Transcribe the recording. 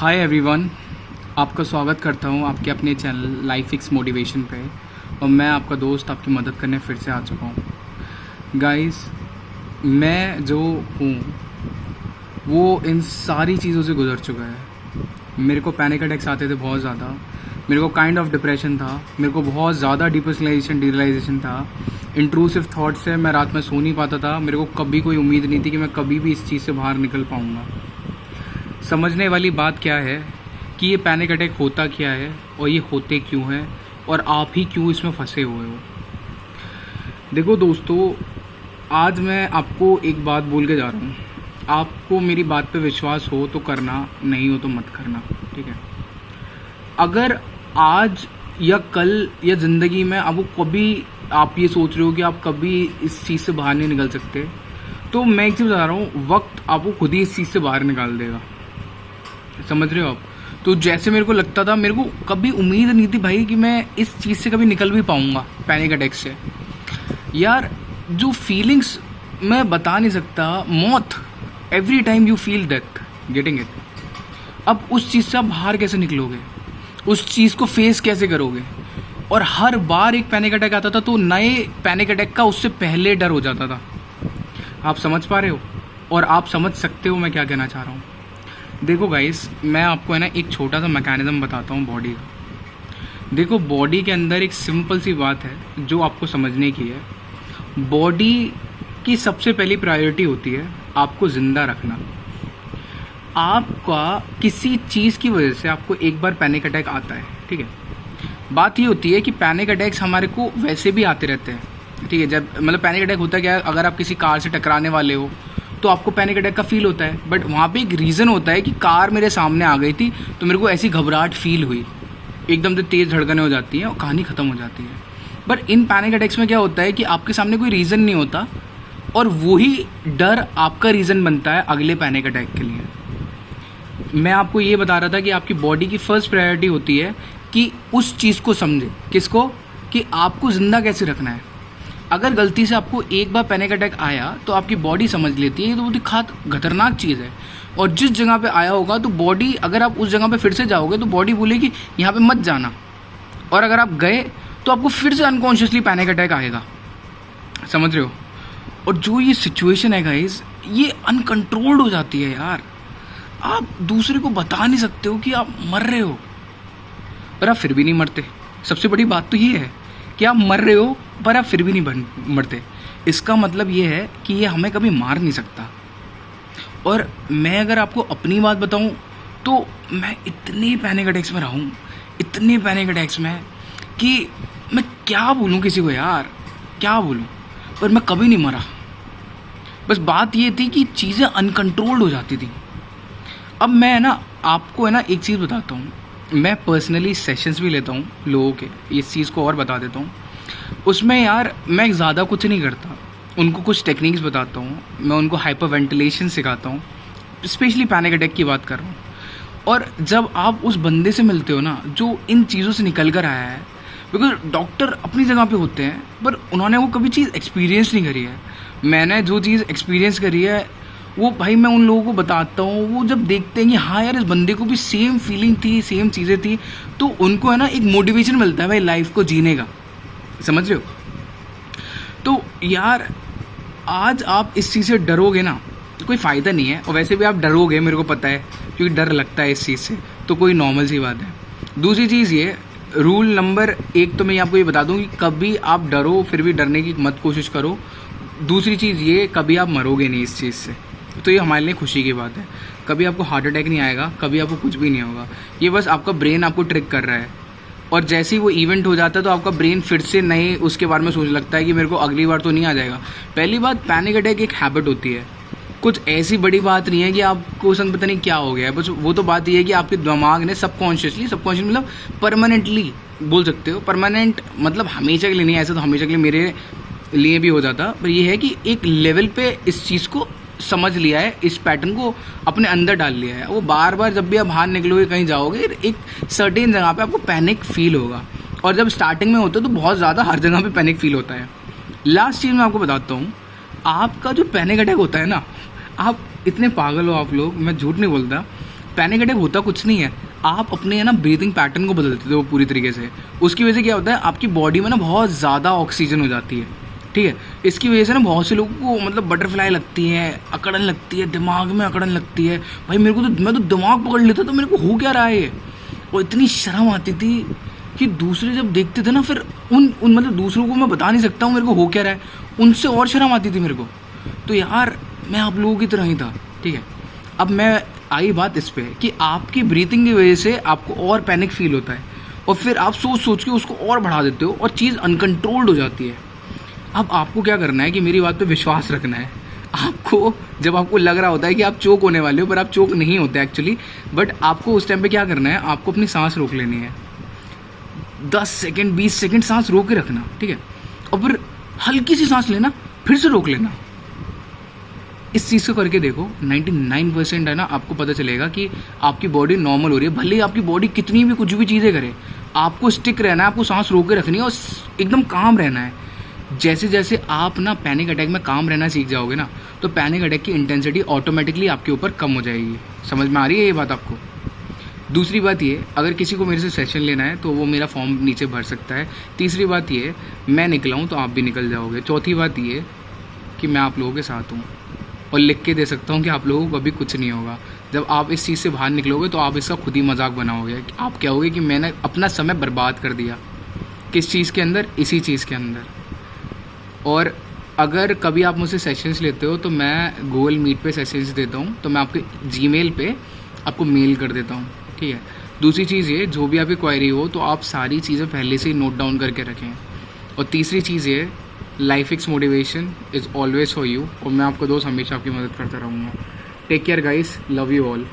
Hi everyone, आपका स्वागत करता हूँ आपके अपने चैनल लाइफ फिक्स मोटिवेशन पे। और मैं आपका दोस्त आपकी मदद करने फिर से आ चुका हूँ। गाइस, मैं जो हूँ वो इन सारी चीज़ों से गुजर चुका है। मेरे को पैनिक अटैक्स आते थे बहुत ज़्यादा, मेरे को काइंड ऑफ डिप्रेशन था, मेरे को बहुत ज़्यादा डिपर्सनलाइजेशन डिरियलाइजेशन था, इंट्रूसिव थॉट से मैं रात में सो नहीं पाता था। मेरे को कभी कोई उम्मीद नहीं थी कि मैं कभी भी इस चीज़ से बाहर निकल पाऊँगा। समझने वाली बात क्या है कि ये पैनिक अटैक होता क्या है और ये होते क्यों हैं और आप ही क्यों इसमें फंसे हुए हो। देखो दोस्तों, आज मैं आपको एक बात बोल के जा रहा हूँ। आपको मेरी बात पे विश्वास हो तो करना, नहीं हो तो मत करना, ठीक है। अगर आज या कल या ज़िंदगी में आपको कभी आप ये सोच रहे हो कि आप कभी इस चीज़ से बाहर नहीं निकल सकते, तो मैं एक चीज़ बता रहा हूँ, वक्त आपको खुद ही इस चीज़ से बाहर निकाल देगा। समझ रहे हो आप? तो जैसे मेरे को लगता था, मेरे को कभी उम्मीद नहीं थी भाई कि मैं इस चीज़ से कभी निकल भी पाऊँगा, पैनिक अटैक से। यार, जो फीलिंग्स मैं बता नहीं सकता, मौत, every time you feel that, getting it. अब उस चीज़ से आप बाहर कैसे निकलोगे, उस चीज़ को फेस कैसे करोगे? और हर बार एक पैनिक अटैक आता था तो नए पैनिक अटैक का उससे पहले डर हो जाता था। आप समझ पा रहे हो? और आप समझ सकते हो मैं क्या कहना चाह रहा हूँ। देखो गाइस, मैं आपको है ना एक छोटा सा मैकेनिज्म बताता हूँ बॉडी का। देखो, बॉडी के अंदर एक सिंपल सी बात है जो आपको समझने की है। बॉडी की सबसे पहली प्रायोरिटी होती है आपको ज़िंदा रखना। आपका किसी चीज़ की वजह से आपको एक बार पैनिक अटैक आता है, ठीक है। बात ये होती है कि पैनिक अटैक्स हमारे को वैसे भी आते रहते हैं, ठीक है। जब मतलब पैनिक अटैक होता है क्या है, अगर आप किसी कार से टकराने वाले हो तो आपको पैनिक अटैक का फील होता है। बट वहाँ पे एक रीज़न होता है कि कार मेरे सामने आ गई थी तो मेरे को ऐसी घबराहट फील हुई, एकदम से तेज़ धड़कनें हो जाती हैं और कहानी ख़त्म हो जाती है। बट इन पैनिक अटैक्स में क्या होता है कि आपके सामने कोई रीज़न नहीं होता और वही डर आपका रीज़न बनता है अगले पैनिक अटैक के लिए। मैं आपको ये बता रहा था कि आपकी बॉडी की फर्स्ट प्रायोरिटी होती है कि उस चीज़ को समझे। किसको? कि आपको ज़िंदा कैसे रखना है। अगर गलती से आपको एक बार पैनिक अटैक आया तो आपकी बॉडी समझ लेती है, तो वो खतरनाक चीज़ है। और जिस जगह पे आया होगा तो बॉडी, अगर आप उस जगह पे फिर से जाओगे तो बॉडी बोलेगी यहाँ पे मत जाना। और अगर आप गए तो आपको फिर से अनकॉन्शियसली पैनिक अटैक आएगा। समझ रहे हो? और जो ये सिचुएशन है गाइस, ये अनकंट्रोल्ड हो जाती है यार। आप दूसरे को बता नहीं सकते हो कि आप मर रहे हो, पर आप फिर भी नहीं मरते। सबसे बड़ी बात तो ये है कि आप मर रहे हो पर आप फिर भी नहीं मरते। इसका मतलब ये है कि ये हमें कभी मार नहीं सकता। और मैं अगर आपको अपनी बात बताऊं तो मैं इतने पैनिक अटैक्स में रहा हूँ, इतने पैनिक अटैक्स में कि मैं क्या बोलूँ किसी को यार, क्या बोलूँ। पर मैं कभी नहीं मरा। बस बात ये थी कि चीज़ें अनकंट्रोल्ड हो जाती थी। अब मैं ना आपको है ना एक चीज़ बताता हूँ। मैं पर्सनली सेशंस भी लेता हूँ लोगों के, इस चीज़ को और बता देता हूँ। उसमें यार मैं ज़्यादा कुछ नहीं करता, उनको कुछ टेक्निक्स बताता हूँ, मैं उनको हाइपर वेंटिलेशन सिखाता हूँ, स्पेशली पैनिक अटैक की बात कर रहा हूँ। और जब आप उस बंदे से मिलते हो ना जो इन चीज़ों से निकल कर आया है, बिकॉज डॉक्टर अपनी जगह पे होते हैं पर उन्होंने वो कभी चीज़ एक्सपीरियंस नहीं करी है। मैंने जो चीज़ एक्सपीरियंस करी है वो भाई मैं उन लोगों को बताता हूँ। वो जब देखते हैं कि हाँ यार, इस बंदे को भी सेम फीलिंग थी, सेम चीज़ें थी, तो उनको है ना एक मोटिवेशन मिलता है भाई लाइफ को जीने का। समझ रहे हो? तो यार, आज आप इस चीज़ से डरोगे ना तो कोई फ़ायदा नहीं है। और वैसे भी आप डरोगे, मेरे को पता है, क्योंकि डर लगता है इस चीज़ से, तो कोई नॉर्मल सी बात है। दूसरी चीज़ ये, रूल नंबर 1 तो मैं आपको ये बता दूँ कि कभी आप डरो फिर भी डरने की मत कोशिश करो। दूसरी चीज़ ये, कभी आप मरोगे नहीं इस चीज़ से, तो ये हमारे लिए खुशी की बात है। कभी आपको हार्ट अटैक नहीं आएगा, कभी आपको कुछ भी नहीं होगा। ये बस आपका ब्रेन आपको ट्रिक कर रहा है। और जैसे ही वो इवेंट हो जाता है तो आपका ब्रेन फिर से नए उसके बारे में सोचने लगता है कि मेरे को अगली बार तो नहीं आ जाएगा। पहली बात, पैनिक अटैक एक हैबिट होती है, कुछ ऐसी बड़ी बात नहीं है कि आपको पता नहीं क्या हो गया है। बस वो तो बात ये है कि आपके दिमाग ने सबकॉन्शियसली मतलब परमानेंटली बोल सकते हो, परमानेंट मतलब हमेशा के लिए नहीं, ऐसा तो हमेशा के लिए मेरे लिए भी हो जाता, पर ये है कि एक लेवल पे इस चीज़ को समझ लिया है, इस पैटर्न को अपने अंदर डाल लिया है। वो बार बार जब भी आप बाहर निकलोगे, कहीं जाओगे, एक सर्टेन जगह पे आपको पैनिक फील होगा। और जब स्टार्टिंग में होता है तो बहुत ज़्यादा हर जगह पे पैनिक फील होता है। लास्ट चीज़ मैं आपको बताता हूँ, आपका जो पैनिक अटैक होता है ना, आप इतने पागल हो आप लोग, मैं झूठ नहीं बोलता, पैनिक अटैक होता कुछ नहीं है, आप अपने है ना ब्रीथिंग पैटर्न को बदल देते हो पूरी तरीके से। उसकी वजह से क्या होता है, आपकी बॉडी में ना बहुत ज़्यादा ऑक्सीजन हो जाती है, ठीक है। इसकी वजह से ना बहुत से लोगों को मतलब बटरफ्लाई लगती है, अकड़न लगती है, दिमाग में अकड़न लगती है। भाई मेरे को तो, मैं तो दिमाग पकड़ लेता तो मेरे को हो क्या रहा है ये। और इतनी शर्म आती थी कि दूसरे जब देखते थे ना, फिर उन मतलब दूसरों को मैं बता नहीं सकता हूँ मेरे को हो क्या रहा है, उनसे और शर्म आती थी मेरे को। तो यार मैं आप लोगों की तरह ही था, ठीक है। अब मैं आई बात इस पे कि आपकी ब्रीथिंग की वजह से आपको और पैनिक फील होता है, और फिर आप सोच के उसको और बढ़ा देते हो और चीज़ अनकंट्रोल्ड हो जाती है। अब आपको क्या करना है कि मेरी बात पे विश्वास रखना है। आपको जब आपको लग रहा होता है कि आप चोक होने वाले हो, पर आप चोक नहीं होते एक्चुअली, बट आपको उस टाइम पे क्या करना है, आपको अपनी सांस रोक लेनी है। 10 सेकंड 20 सेकंड सांस रोक के रखना, ठीक है। और फिर हल्की सी सांस लेना, फिर से रोक लेना। इस चीज़ को करके देखो, 99% है ना, आपको पता चलेगा कि आपकी बॉडी नॉर्मल हो रही है। भले ही आपकी बॉडी कितनी भी कुछ भी चीज़ें करे, आपको स्टिक रहना है, आपको सांस रोक के रखनी है और एकदम काम रहना है। जैसे जैसे आप ना पैनिक अटैक में काम रहना सीख जाओगे ना, तो पैनिक अटैक की इंटेंसिटी ऑटोमेटिकली आपके ऊपर कम हो जाएगी। समझ में आ रही है ये बात आपको? दूसरी बात ये, अगर किसी को मेरे से सेशन लेना है तो वो मेरा फॉर्म नीचे भर सकता है। तीसरी बात ये, मैं निकला हूँ तो आप भी निकल जाओगे। चौथी बात ये कि मैं आप लोगों के साथ हूँ और लिख के दे सकता हूँ कि आप लोगों को कभी कुछ नहीं होगा। जब आप इस चीज़ से बाहर निकलोगे तो आप इसका खुद ही मजाक बनाओगे। आप कहोगे कि मैंने अपना समय बर्बाद कर दिया। किस चीज़ के अंदर? इसी चीज़ के अंदर। और अगर कभी आप मुझसे सेशंस लेते हो तो मैं गूगल मीट पे सेशंस देता हूँ, तो मैं आपके जीमेल पे आपको मेल कर देता हूँ, ठीक है। दूसरी चीज़ ये, जो भी आपकी क्वेरी हो तो आप सारी चीज़ें पहले से ही नोट डाउन करके रखें। और तीसरी चीज़ ये, life x motivation is always for you, और मैं आपको दोस्त हमेशा आपकी मदद करता रहूँगा। Take care guys, love you all.